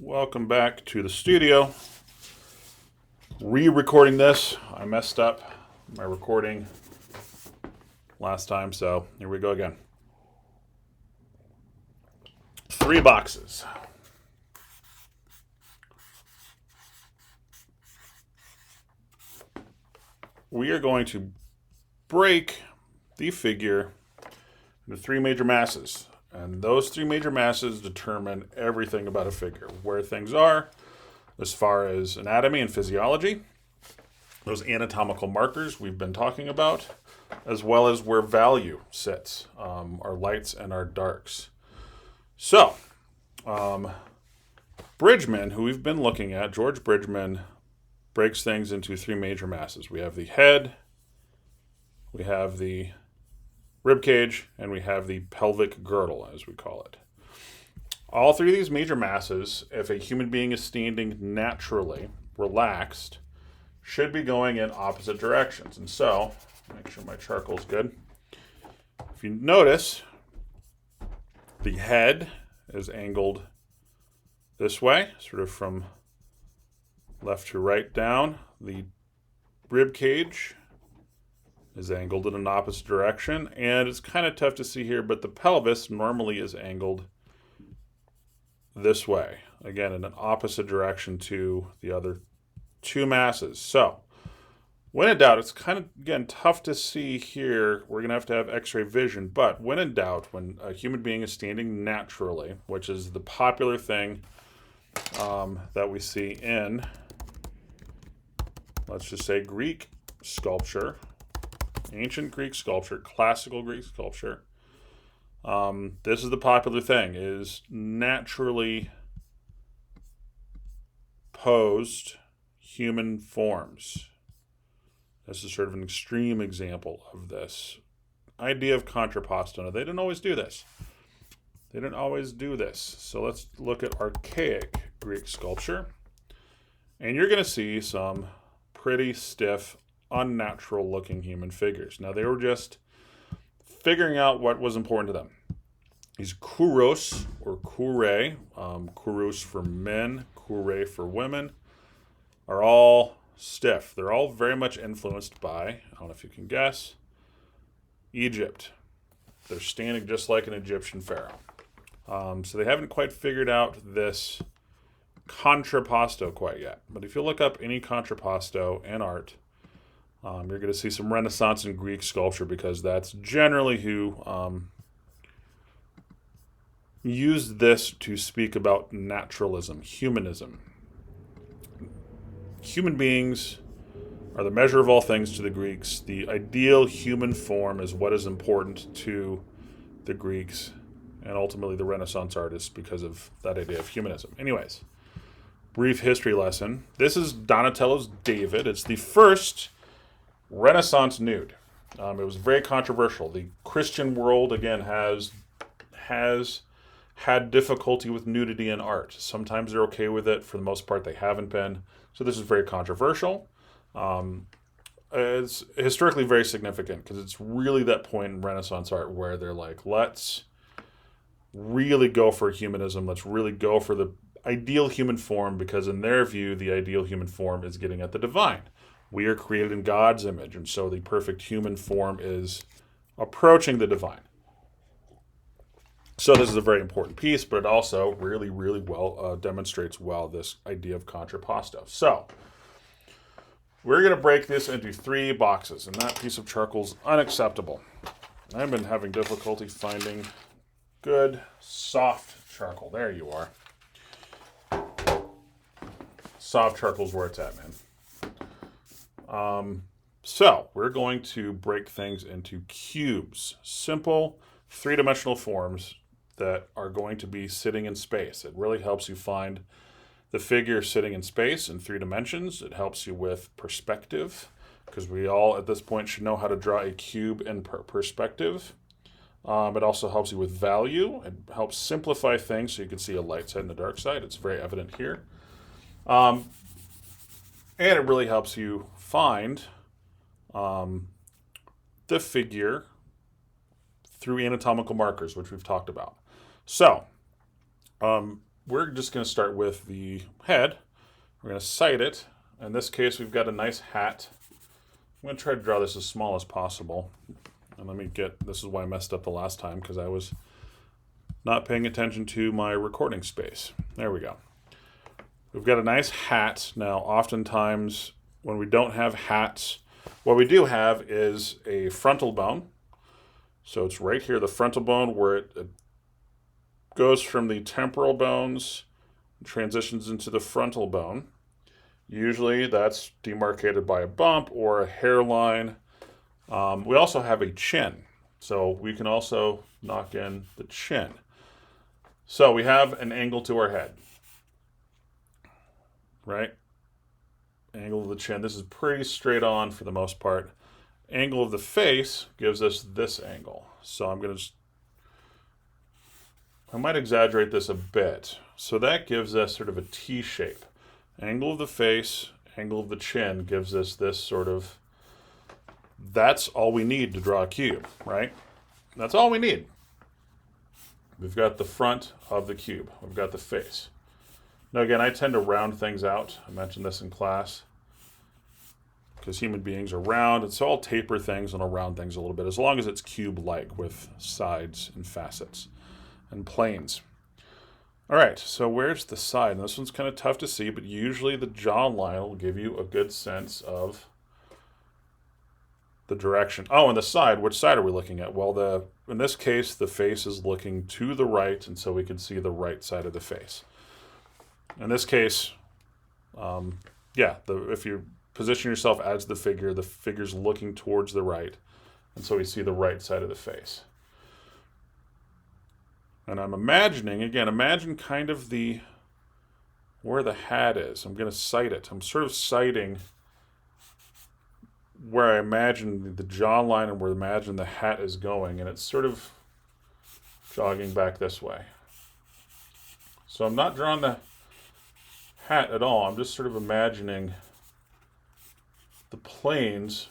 Welcome back to the studio. Re-recording this. I messed up my recording last time, so here we go again. 3 boxes. We are going to break the figure into 3 major masses. And those 3 major masses determine everything about a figure. Where things are as far as anatomy and physiology, those anatomical markers we've been talking about, as well as where value sits, our lights and our darks. So, Bridgman, who we've been looking at, George Bridgman, breaks things into 3 major masses. We have the head, we have the rib cage, and we have the pelvic girdle, as we call it. All 3 of these major masses, if a human being is standing naturally, relaxed, should be going in opposite directions. And so, make sure my charcoal's good. If you notice, the head is angled this way, sort of from left to right down. The rib cage is angled in an opposite direction, and it's kind of tough to see here, but the pelvis normally is angled this way, again in an opposite direction to the other 2 masses. So when in doubt, it's kind of, again, tough to see here. We're going to have x-ray vision, but when in doubt, when a human being is standing naturally, which is the popular thing that we see in, let's just say, Greek sculpture, ancient Greek sculpture, classical Greek sculpture. This is the popular thing, is naturally posed human forms. This is sort of an extreme example of this idea of contrapposto. Now, they didn't always do this. So let's look at archaic Greek sculpture. And you're going to see some pretty stiff, unnatural looking human figures. Now, they were just figuring out what was important to them. These kouros, or kourei, kouros for men, kourei for women, are all stiff. They're all very much influenced by, I don't know if you can guess, Egypt. They're standing just like an Egyptian pharaoh. So they haven't quite figured out this contrapposto quite yet. But if you look up any contrapposto in art, you're going to see some Renaissance and Greek sculpture, because that's generally who used this to speak about naturalism, humanism. Human beings are the measure of all things to the Greeks. The ideal human form is what is important to the Greeks and ultimately the Renaissance artists because of that idea of humanism. Anyways, brief history lesson. This is Donatello's David. It's the first Renaissance nude. It was very controversial. The Christian world, again, has had difficulty with nudity in art. Sometimes they're okay with it. For the most part, they haven't been. So this is very controversial. It's historically very significant because it's really that point in Renaissance art where they're like, let's really go for humanism. Let's really go for the ideal human form, because in their view, the ideal human form is getting at the divine. We are created in God's image, and so the perfect human form is approaching the divine. So this is a very important piece, but it also really, really well demonstrates well this idea of contrapposto. So we're going to break this into 3 boxes, and that piece of charcoal is unacceptable. I've been having difficulty finding good, soft charcoal. There you are. Soft charcoal's where it's at, man. So we're going to break things into cubes, simple 3-dimensional forms that are going to be sitting in space. It really helps you find the figure sitting in space in 3 dimensions. It helps you with perspective, because we all at this point should know how to draw a cube in perspective. It also helps you with value. It helps simplify things so you can see a light side and a dark side. It's very evident here. And it really helps you find the figure through anatomical markers, which we've talked about. So, we're just going to start with the head. We're going to sight it. In this case, we've got a nice hat. I'm going to try to draw this as small as possible. And this is why I messed up the last time, because I was not paying attention to my recording space. There we go. We've got a nice hat. Now, oftentimes, when we don't have hats, what we do have is a frontal bone. So it's right here, the frontal bone, where it goes from the temporal bones, transitions into the frontal bone. Usually that's demarcated by a bump or a hairline. We also have a chin, so we can also knock in the chin. So we have an angle to our head, right? Angle of the chin. This is pretty straight on for the most part. Angle of the face gives us this angle. So I might exaggerate this a bit. So that gives us sort of a T shape. Angle of the face, angle of the chin gives us this sort of, that's all we need to draw a cube, right? That's all we need. We've got the front of the cube. We've got the face. Now again, I tend to round things out. I mentioned this in class, because human beings are round, and so I'll taper things and I'll round things a little bit, as long as it's cube-like with sides and facets and planes. All right, so where's the side? And this one's kind of tough to see, but usually the jawline will give you a good sense of the direction. Oh, and the side, which side are we looking at? Well, in this case, the face is looking to the right, and so we can see the right side of the face. In this case, if you position yourself as the figure's looking towards the right, and so we see the right side of the face. And I'm imagining, again, imagine kind of where the hat is. I'm going to sight it. I'm sort of sighting where I imagine the jawline and where I imagine the hat is going, and it's sort of jogging back this way. So I'm not drawing the hat at all. I'm just sort of imagining the planes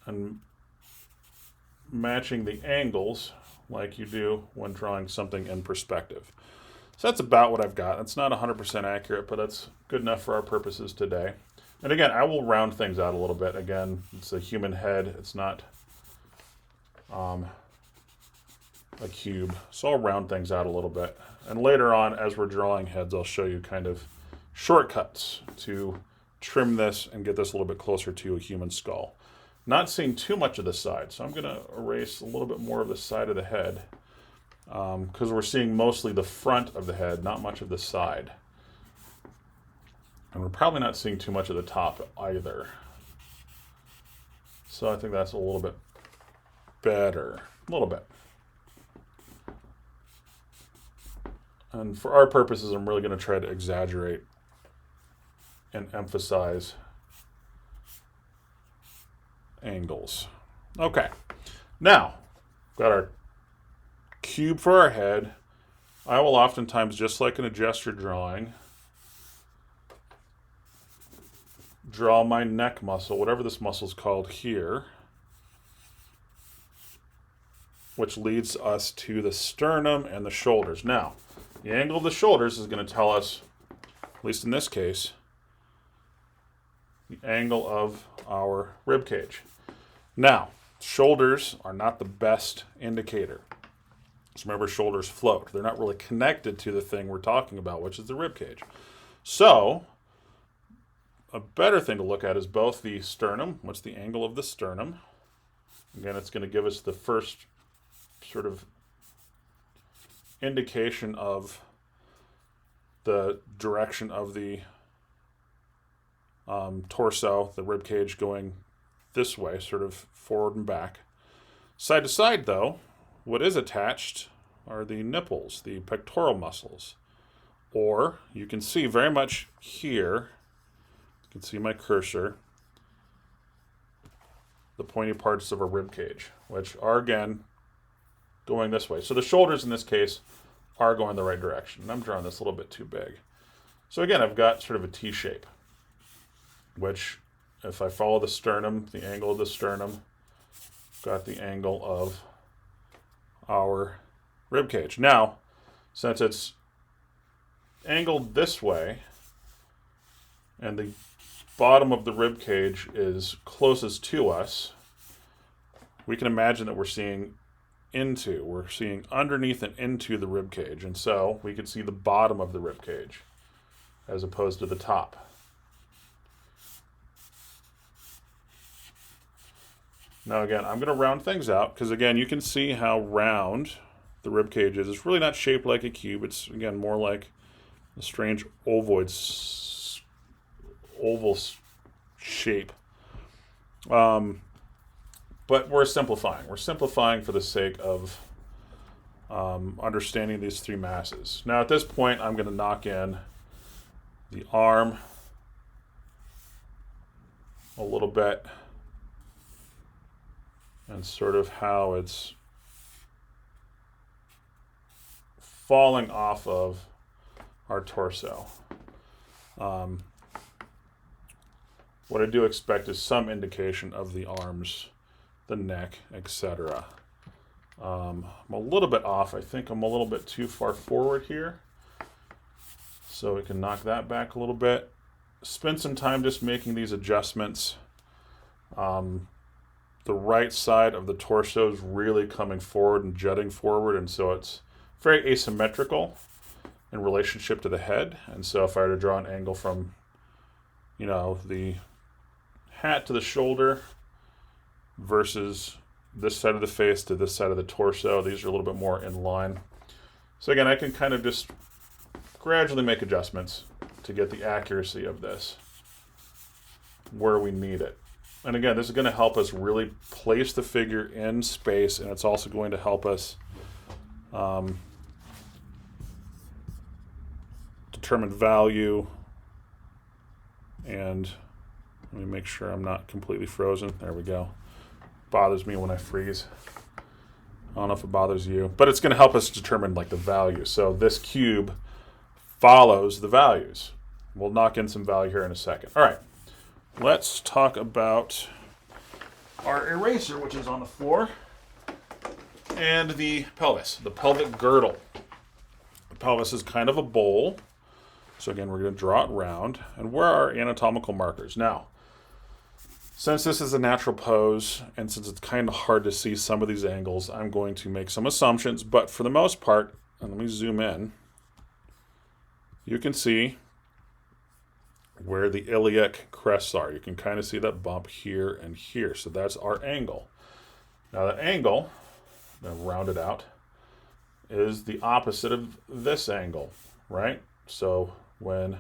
and matching the angles like you do when drawing something in perspective. So that's about what I've got. It's not 100% accurate, but that's good enough for our purposes today. And again, I will round things out a little bit. Again, it's a human head. It's not a cube. So I'll round things out a little bit. And later on, as we're drawing heads, I'll show you kind of shortcuts to trim this and get this a little bit closer to a human skull. Not seeing too much of the side, so I'm going to erase a little bit more of the side of the head, because we're seeing mostly the front of the head, not much of the side. And we're probably not seeing too much of the top either. So I think that's a little bit better. A little bit. And for our purposes, I'm really going to try to exaggerate and emphasize angles. Okay, now got our cube for our head. I will oftentimes, just like in a gesture drawing, draw my neck muscle, whatever this muscle is called here, which leads us to the sternum and the shoulders. Now, the angle of the shoulders is going to tell us, at least in this case, the angle of our rib cage. Now, shoulders are not the best indicator. So remember, shoulders float. They're not really connected to the thing we're talking about, which is the rib cage. So, a better thing to look at is both the sternum. What's the angle of the sternum? Again, it's going to give us the first sort of indication of the direction of the torso, the rib cage going this way, sort of forward and back. Side to side, though, what is attached are the nipples, the pectoral muscles. Or you can see very much here, you can see my cursor, the pointy parts of a rib cage, which are again going this way. So the shoulders in this case are going the right direction. And I'm drawing this a little bit too big. So again, I've got sort of a T shape, which if I follow the sternum, the angle of the sternum, got the angle of our rib cage. Now, since it's angled this way and the bottom of the rib cage is closest to us, we can imagine that we're seeing underneath and into the rib cage, and so we can see the bottom of the rib cage as opposed to the top. Now again, I'm going to round things out because again, you can see how round the rib cage is. It's really not shaped like a cube. It's again more like a strange oval shape. But we're simplifying. We're simplifying for the sake of understanding these three masses. Now at this point, I'm going to knock in the arm a little bit and sort of how it's falling off of our torso. What I do expect is some indication of the arms, the neck, etc. I'm a little bit off. I think I'm a little bit too far forward here. So we can knock that back a little bit. Spend some time just making these adjustments. The right side of the torso is really coming forward and jutting forward, and so it's very asymmetrical in relationship to the head. And so if I were to draw an angle from, the hat to the shoulder versus this side of the face to this side of the torso, these are a little bit more in line. So again, I can kind of just gradually make adjustments to get the accuracy of this where we need it. And again, this is going to help us really place the figure in space, and it's also going to help us determine value. And let me make sure I'm not completely frozen. There we go. Bothers me when I freeze. I don't know if it bothers you, but it's going to help us determine like the value. So this cube follows the values. We'll knock in some value here in a second. All right, let's talk about our eraser, which is on the floor, and the pelvis, the pelvic girdle. The pelvis is kind of a bowl. So again, we're going to draw it round. And where are our anatomical markers? Now, since this is a natural pose, and since it's kind of hard to see some of these angles, I'm going to make some assumptions. But for the most part, and let me zoom in, you can see where the iliac crests are. You can kind of see that bump here and here. So that's our angle. Now that angle, I'm going to round it out, is the opposite of this angle, right? So when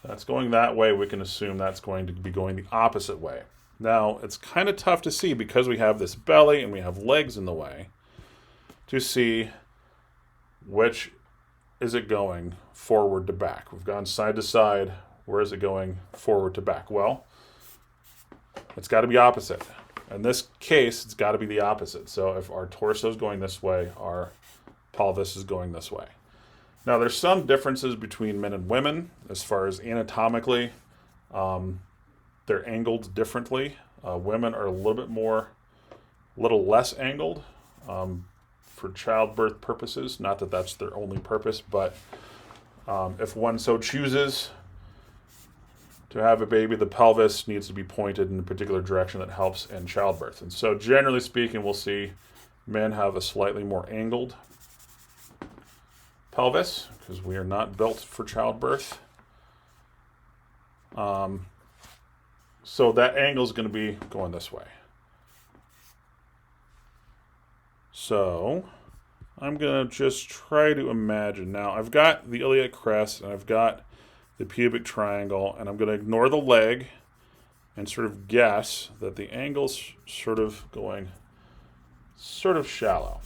that's going that way, we can assume that's going to be going the opposite way. Now, it's kind of tough to see because we have this belly and we have legs in the way to see which is it going forward to back. We've gone side to side. Where is it going forward to back? Well, it's got to be opposite. In this case, it's got to be the opposite. So if our torso is going this way, our pelvis is going this way. Now, there's some differences between men and women as far as anatomically. They're angled differently. Women are a little less angled for childbirth purposes. Not that that's their only purpose, but if one so chooses to have a baby, the pelvis needs to be pointed in a particular direction that helps in childbirth. And so generally speaking, we'll see men have a slightly more angled pelvis because we are not built for childbirth. So that angle is going to be going this way. So I'm going to just try to imagine. Now I've got the iliac crest and I've got the pubic triangle, and I'm going to ignore the leg and sort of guess that the angle's sort of going sort of shallow.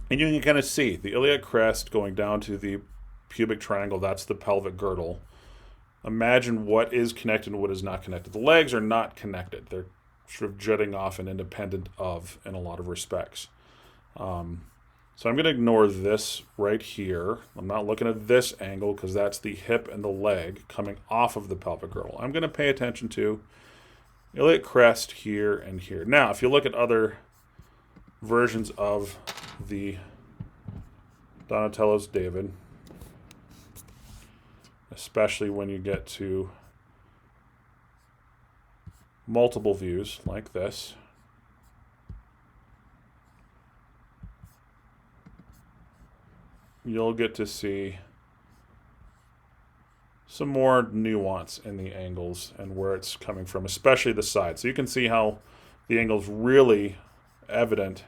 And you can kind of see the iliac crest going down to the pubic triangle. That's the pelvic girdle. Imagine what is connected and what is not connected. The legs are not connected. They're sort of jutting off and independent of in a lot of respects. So I'm going to ignore this right here. I'm not looking at this angle because that's the hip and the leg coming off of the pelvic girdle. I'm going to pay attention to iliac crest here and here. Now, if you look at other versions of the Donatello's David, especially when you get to multiple views like this, you'll get to see some more nuance in the angles and where it's coming from, especially the side. So you can see how the angle's really evident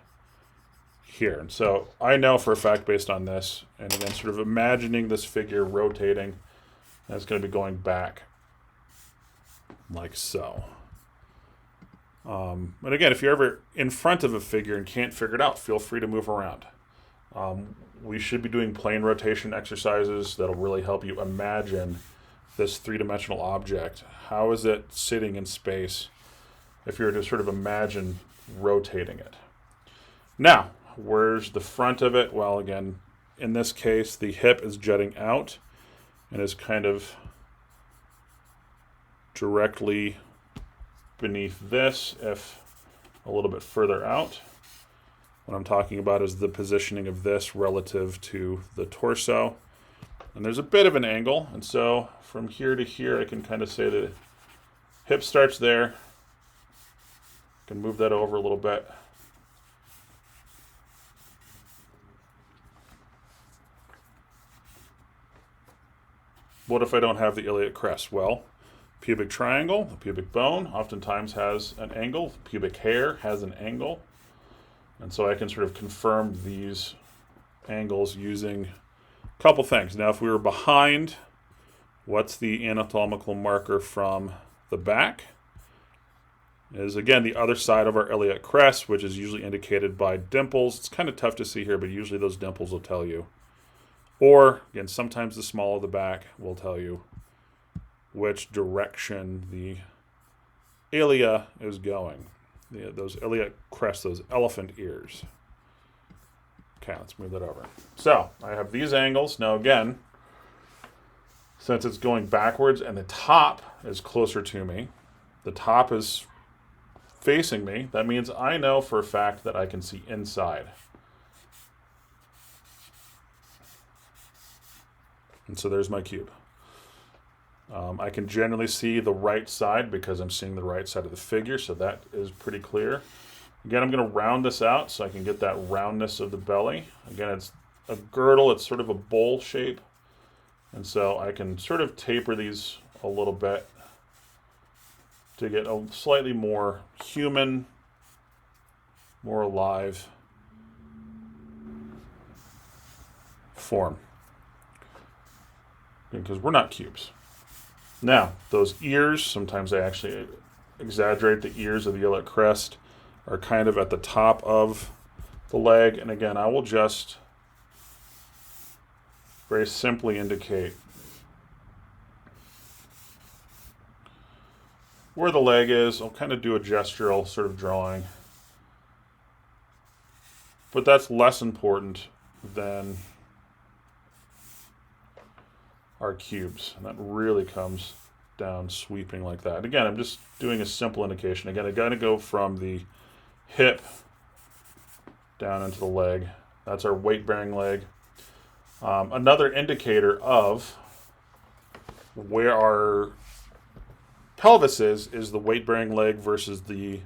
here. And so I know for a fact based on this, and again, sort of imagining this figure rotating, and it's going to be going back like so. And again, if you're ever in front of a figure and can't figure it out, feel free to move around. We should be doing plane rotation exercises that'll really help you imagine this three-dimensional object. How is it sitting in space if you were to sort of imagine rotating it? Now, where's the front of it? Well, again, in this case, the hip is jutting out and is kind of directly beneath this, if a little bit further out. What I'm talking about is the positioning of this relative to the torso. And there's a bit of an angle, and so from here to here I can kind of say the hip starts there. I can move that over a little bit. What if I don't have the iliac crest? Well, pubic triangle, the pubic bone, oftentimes has an angle. Pubic hair has an angle. And so I can sort of confirm these angles using a couple things. Now, if we were behind, what's the anatomical marker from the back? Is, again, the other side of our iliac crest, which is usually indicated by dimples. It's kind of tough to see here, but usually those dimples will tell you. Or, again, sometimes the small of the back will tell you which direction the ilia is going. Those iliac crests, those elephant ears. Okay, let's move that over. So, I have these angles. Now, again, since it's going backwards and the top is closer to me, the top is facing me, that means I know for a fact that I can see inside. And so there's my cube. I can generally see the right side because I'm seeing the right side of the figure, so that is pretty clear. Again, I'm going to round this out so I can get that roundness of the belly. Again, it's a girdle, it's sort of a bowl shape, and so I can sort of taper these a little bit to get a slightly more human, more alive form. Because we're not cubes. Now, those ears, sometimes I actually exaggerate the ears of the iliac crest, are kind of at the top of the leg. And again, I will just very simply indicate where the leg is. I'll kind of do a gestural sort of drawing. But that's less important than our cubes, and that really comes down sweeping like that. And again, I'm just doing a simple indication. Again, I got to go from the hip down into the leg. That's our weight-bearing leg. Another indicator of where our pelvis is the weight-bearing leg versus the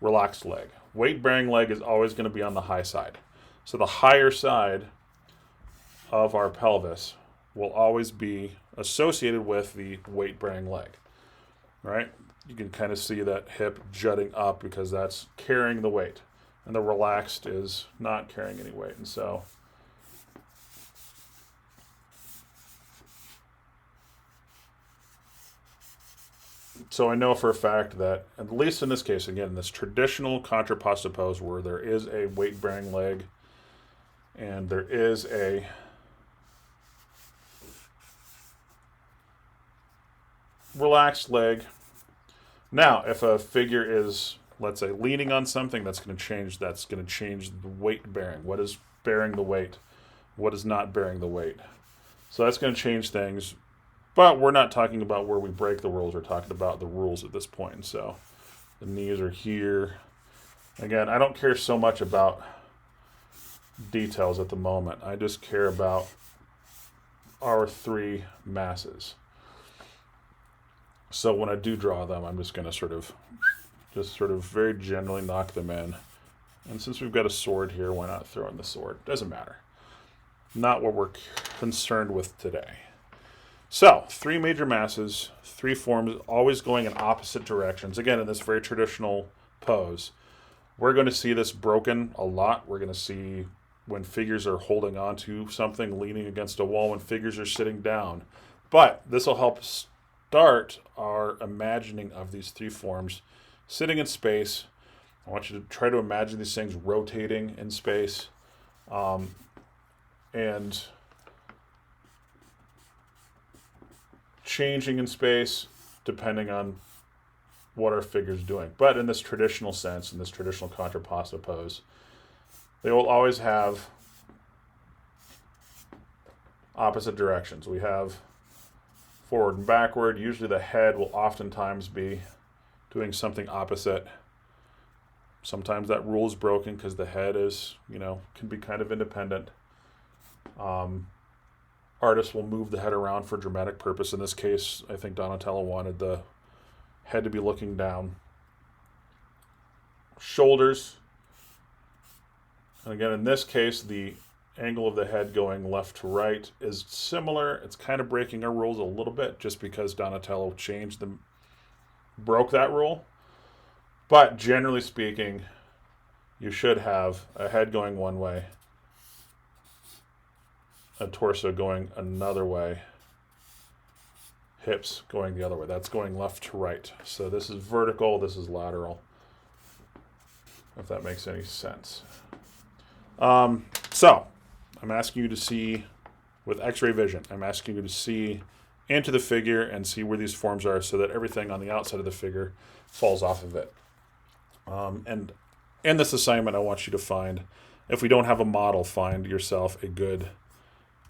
relaxed leg. Weight-bearing leg is always going to be on the high side. So the higher side of our pelvis will always be associated with the weight-bearing leg, right? You can kind of see that hip jutting up because that's carrying the weight, and the relaxed is not carrying any weight. And so I know for a fact that, at least in this case, again, this traditional contrapposto pose where there is a weight-bearing leg and there is a relaxed leg. Now, if a figure is, let's say, leaning on something, that's going to change the weight bearing. What is bearing the weight? What is not bearing the weight? So that's going to change things. But we're not talking about where we break the rules. We're talking about the rules at this point. So The knees are here. Again, I don't care so much about details at the moment. I just care about our three masses. So when I do draw them, I'm just going to sort of very generally knock them in. And since we've got a sword here, why not throw in the sword? Doesn't matter. Not what we're concerned with today. So, three major masses, three forms, always going in opposite directions. Again, in this very traditional pose. We're going to see this broken a lot. We're going to see when figures are holding on to something, leaning against a wall, when figures are sitting down. But this will help start our imagining of these three forms sitting in space. I want you to try to imagine these things rotating in space and changing in space depending on what our figure's doing. But in this traditional sense, in this traditional contrapposto pose, they will always have opposite directions. We have forward and backward. Usually the head will oftentimes be doing something opposite. Sometimes that rule is broken because the head is, can be kind of independent. Artists will move the head around for dramatic purpose. In this case, I think Donatello wanted the head to be looking down. Shoulders. And again, in this case, the angle of the head going left to right is similar. It's kind of breaking our rules a little bit just because Donatello broke that rule. But generally speaking, you should have a head going one way, a torso going another way, hips going the other way. That's going left to right. So this is vertical, this is lateral, if that makes any sense. So I'm asking you to see with X-ray vision. I'm asking you to see into the figure and see where these forms are so that everything on the outside of the figure falls off of it. And in this assignment, I want you to find, if we don't have a model, find yourself a good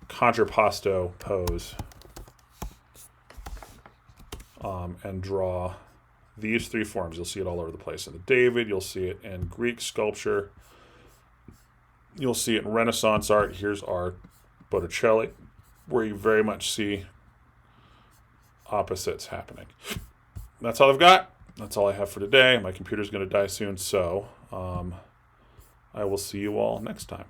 contrapposto pose and draw these three forms. You'll see it all over the place. In the David, you'll see it in Greek sculpture. You'll see it in Renaissance art. Here's our Botticelli, where you very much see opposites happening. That's all I've got. That's all I have for today. My computer's going to die soon, so I will see you all next time.